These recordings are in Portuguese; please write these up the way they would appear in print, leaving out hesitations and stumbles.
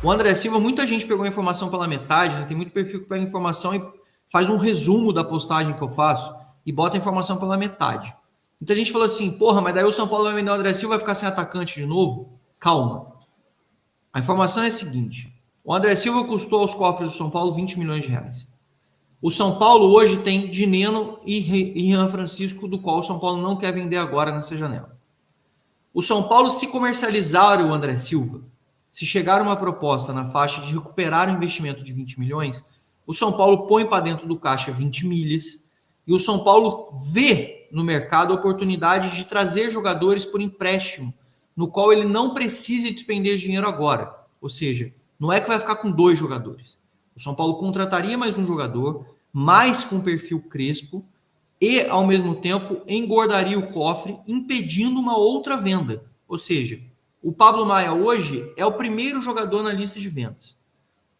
O André Silva, muita gente pegou a informação pela metade, né? Tem muito perfil que pega a informação e faz um resumo da postagem que eu faço e bota a informação pela metade. Muita gente falou assim, porra, mas daí o São Paulo vai vender o André Silva e vai ficar sem atacante de novo? Calma. A informação é a seguinte, o André Silva custou aos cofres do São Paulo 20 milhões de reais. O São Paulo hoje tem Dineno e Rian Francisco, do qual o São Paulo não quer vender agora nessa janela. O São Paulo, se comercializar o André Silva, se chegar uma proposta na faixa de recuperar o investimento de 20 milhões, o São Paulo põe para dentro do caixa 20 milhas e o São Paulo vê no mercado a oportunidade de trazer jogadores por empréstimo, no qual ele não precise despender dinheiro agora. Ou seja, não é que vai ficar com 2 jogadores. O São Paulo contrataria mais um jogador, mais com perfil Crespo, e, ao mesmo tempo, engordaria o cofre, impedindo uma outra venda. Ou seja, o Pablo Maia hoje é o primeiro jogador na lista de vendas.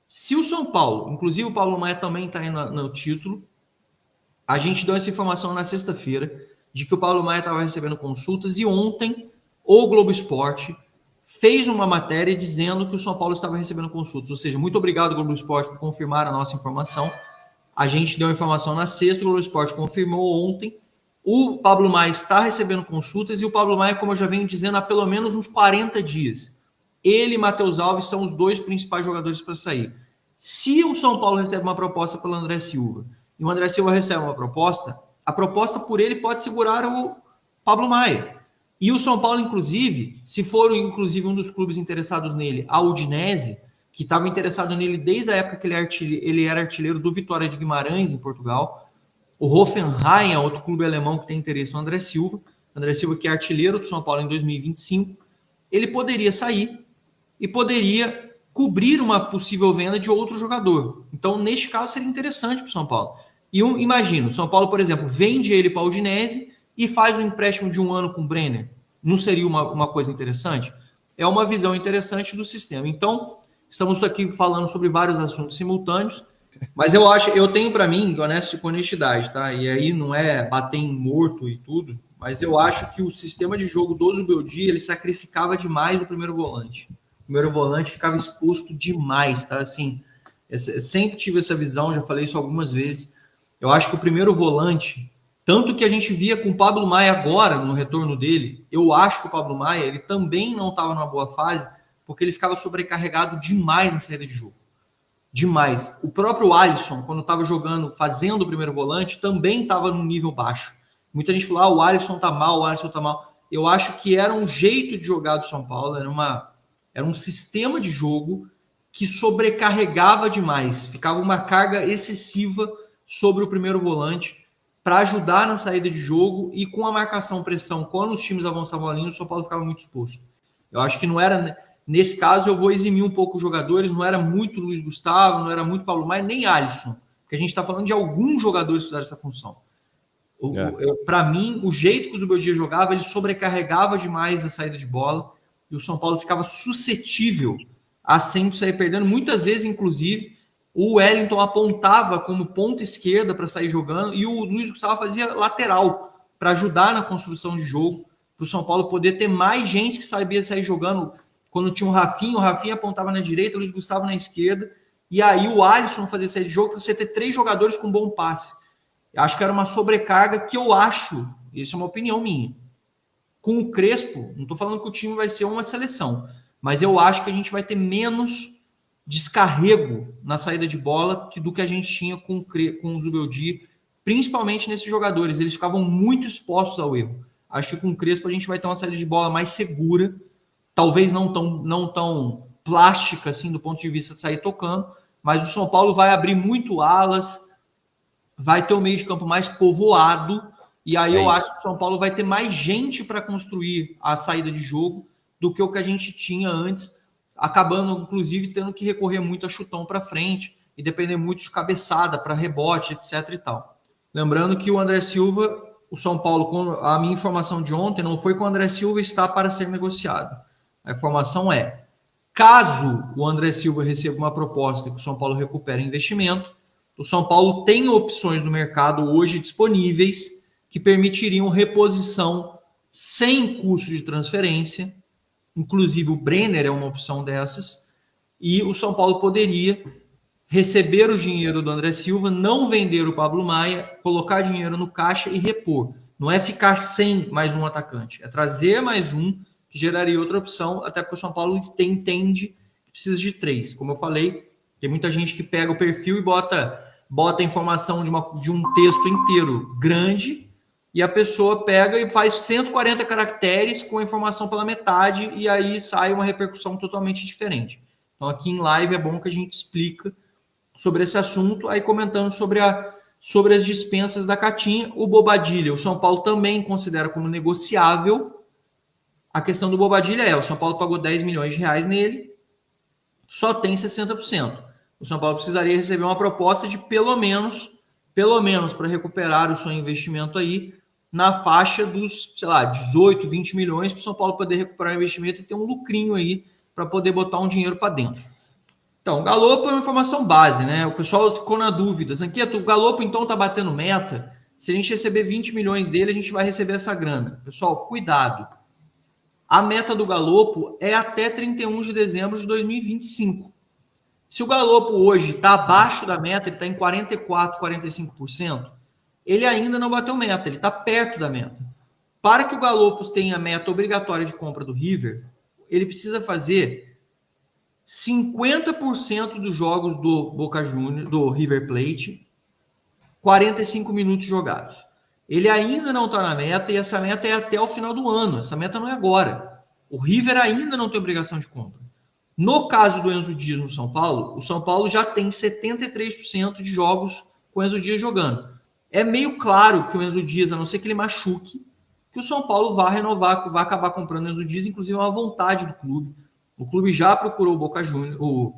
Se o São Paulo, inclusive o Pablo Maia também está aí no título, a gente deu essa informação na sexta-feira de que o Pablo Maia estava recebendo consultas e ontem o Globo Esporte fez uma matéria dizendo que o São Paulo estava recebendo consultas. Ou seja, muito obrigado, Globo Esporte, por confirmar a nossa informação. A gente deu a informação na sexta, o Globo Esporte confirmou ontem. O Pablo Maia está recebendo consultas e o Pablo Maia, como eu já venho dizendo, há pelo menos uns 40 dias. Ele e Matheus Alves são os 2 principais jogadores para sair. Se o São Paulo recebe uma proposta pelo André Silva e o André Silva recebe uma proposta, a proposta por ele pode segurar o Pablo Maia. E o São Paulo, inclusive, se for inclusive um dos clubes interessados nele, a Udinese, que estava interessado nele desde a época que ele era artilheiro do Vitória de Guimarães, em Portugal. O Hoffenheim é outro clube alemão que tem interesse no André Silva. André Silva, que é artilheiro do São Paulo em 2025. Ele poderia sair e poderia cobrir uma possível venda de outro jogador. Então, neste caso, seria interessante para o São Paulo. E imagina, o São Paulo, por exemplo, vende ele para a Udinese e faz um empréstimo de 1 ano com o Brenner. Não seria uma coisa interessante? É uma visão interessante do sistema. Então, estamos aqui falando sobre vários assuntos simultâneos, mas eu tenho para mim, com honestidade, tá? E aí não é bater em morto e tudo, mas eu acho que o sistema de jogo do Zubeldia, ele sacrificava demais o primeiro volante. O primeiro volante ficava exposto demais, tá? Assim, eu sempre tive essa visão, já falei isso algumas vezes. Eu acho que o primeiro volante, tanto que a gente via com o Pablo Maia agora, no retorno dele, eu acho que o Pablo Maia, ele também não estava numa boa fase, porque ele ficava sobrecarregado demais na saída de jogo. Demais. O próprio Alisson, quando estava jogando, fazendo o primeiro volante, também estava num nível baixo. Muita gente falou, o Alisson tá mal, o Alisson tá mal. Eu acho que era um jeito de jogar do São Paulo, era um sistema de jogo que sobrecarregava demais. Ficava uma carga excessiva sobre o primeiro volante para ajudar na saída de jogo e com a marcação-pressão, quando os times avançavam a linha, o São Paulo ficava muito exposto. Eu acho que não era... Nesse caso, eu vou eximir um pouco os jogadores, não era muito Luiz Gustavo, não era muito Paulo Maia, nem Alisson, porque a gente está falando de alguns jogadores que fizeram essa função. Para mim, o jeito que o Zubeldia jogava, ele sobrecarregava demais a saída de bola, e o São Paulo ficava suscetível a sempre sair perdendo. Muitas vezes, inclusive, o Wellington apontava como ponta esquerda para sair jogando, e o Luiz Gustavo fazia lateral para ajudar na construção de jogo, para o São Paulo poder ter mais gente que sabia sair jogando. Quando tinha o Rafinha apontava na direita, o Luiz Gustavo na esquerda, e aí o Alisson fazia sair de jogo para você ter 3 jogadores com bom passe. Eu acho que era uma sobrecarga que eu acho, isso é uma opinião minha. Com o Crespo, não estou falando que o time vai ser uma seleção, mas eu acho que a gente vai ter menos descarrego na saída de bola do que a gente tinha com o Zubeldia, principalmente nesses jogadores. Eles ficavam muito expostos ao erro. Acho que com o Crespo a gente vai ter uma saída de bola mais segura, talvez não tão plástica assim do ponto de vista de sair tocando, mas o São Paulo vai abrir muito alas, vai ter o meio de campo mais povoado, e aí eu acho que o São Paulo vai ter mais gente para construir a saída de jogo do que o que a gente tinha antes, acabando, inclusive, tendo que recorrer muito a chutão para frente e depender muito de cabeçada para rebote, etc. e tal. Lembrando que o André Silva, o São Paulo, a minha informação de ontem não foi que o André Silva está para ser negociado. A informação é, caso o André Silva receba uma proposta que o São Paulo recupere investimento, o São Paulo tem opções no mercado hoje disponíveis que permitiriam reposição sem custo de transferência. Inclusive o Brenner é uma opção dessas. e o São Paulo poderia receber o dinheiro do André Silva, não vender o Pablo Maia, colocar dinheiro no caixa e repor. Não é ficar sem mais um atacante, é trazer mais um, que geraria outra opção, até porque o São Paulo entende que precisa de 3. Como eu falei, tem muita gente que pega o perfil e bota a informação de um texto inteiro grande, e a pessoa pega e faz 140 caracteres com a informação pela metade, e aí sai uma repercussão totalmente diferente. Então aqui em live é bom que a gente explica sobre esse assunto, aí comentando sobre as dispensas da Catinha. O Bobadilha, o São Paulo também considera como negociável. A questão do Bobadilha o São Paulo pagou 10 milhões de reais nele, só tem 60%. O São Paulo precisaria receber uma proposta de pelo menos para recuperar o seu investimento aí, na faixa dos, 18, 20 milhões, para o São Paulo poder recuperar o investimento e ter um lucrinho aí para poder botar um dinheiro para dentro. Então, o Galopo é uma informação base, né? O pessoal ficou na dúvida. Zanqueto, o Galopo então está batendo meta? Se a gente receber 20 milhões dele, a gente vai receber essa grana. Pessoal, cuidado. A meta do Galopo é até 31 de dezembro de 2025. Se o Galopo hoje está abaixo da meta, ele está em 44%, 45%, ele ainda não bateu meta, ele está perto da meta. Para que o Galopo tenha a meta obrigatória de compra do River, ele precisa fazer 50% dos jogos do Boca Juniors, do River Plate, 45 minutos jogados. Ele ainda não está na meta, e essa meta é até o final do ano. Essa meta não é agora. O River ainda não tem obrigação de compra. No caso do Enzo Dias no São Paulo, o São Paulo já tem 73% de jogos com o Enzo Dias jogando. É meio claro que o Enzo Dias, a não ser que ele machuque, que o São Paulo vai renovar, vai acabar comprando o Enzo Dias, inclusive é uma vontade do clube. O clube já procurou o Boca Juniors, o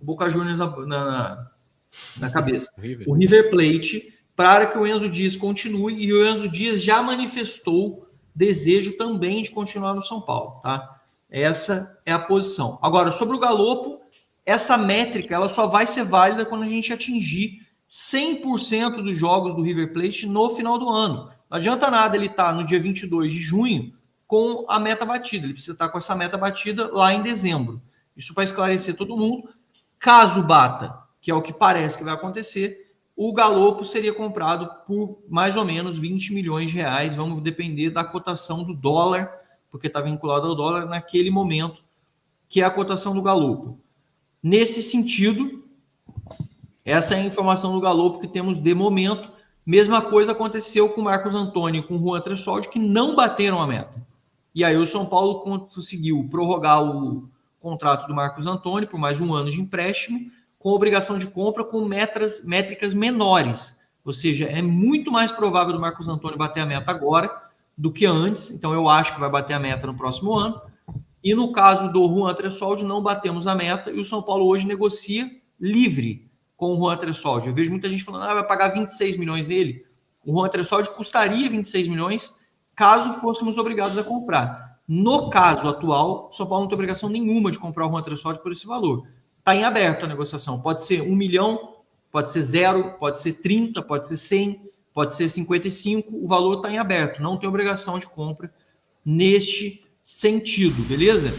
Boca Juniors na cabeça. O River Plate, para que o Enzo Dias continue, e o Enzo Dias já manifestou desejo também de continuar no São Paulo, tá? Essa é a posição. Agora, sobre o Galopo, essa métrica ela só vai ser válida quando a gente atingir 100% dos jogos do River Plate no final do ano. Não adianta nada ele estar no dia 22 de junho com a meta batida. Ele precisa estar com essa meta batida lá em dezembro. Isso vai esclarecer todo mundo. Caso bata, que é o que parece que vai acontecer, o Galopo seria comprado por mais ou menos 20 milhões de reais. Vamos depender da cotação do dólar, porque está vinculado ao dólar naquele momento, que é a cotação do Galopo. Nesse sentido, essa é a informação do Galopo que temos de momento. Mesma coisa aconteceu com o Marcos Antônio e com o Juan Tressoldi, que não bateram a meta. E aí o São Paulo conseguiu prorrogar o contrato do Marcos Antônio por mais um ano de empréstimo, com obrigação de compra com métricas menores. Ou seja, é muito mais provável do Marcos Antônio bater a meta agora do que antes. Então eu acho que vai bater a meta no próximo ano. E no caso do Juan Tressoldi, não batemos a meta e o São Paulo hoje negocia livre com o Juan Tressoldi. Eu vejo muita gente falando, vai pagar 26 milhões nele. O Juan Tressoldi custaria 26 milhões caso fôssemos obrigados a comprar. No caso atual, o São Paulo não tem obrigação nenhuma de comprar o Juan Tressoldi por esse valor. Está em aberto a negociação. Pode ser 1 milhão, pode ser 0, pode ser 30, pode ser 100, pode ser 55. O valor está em aberto. Não tem obrigação de compra neste sentido, beleza?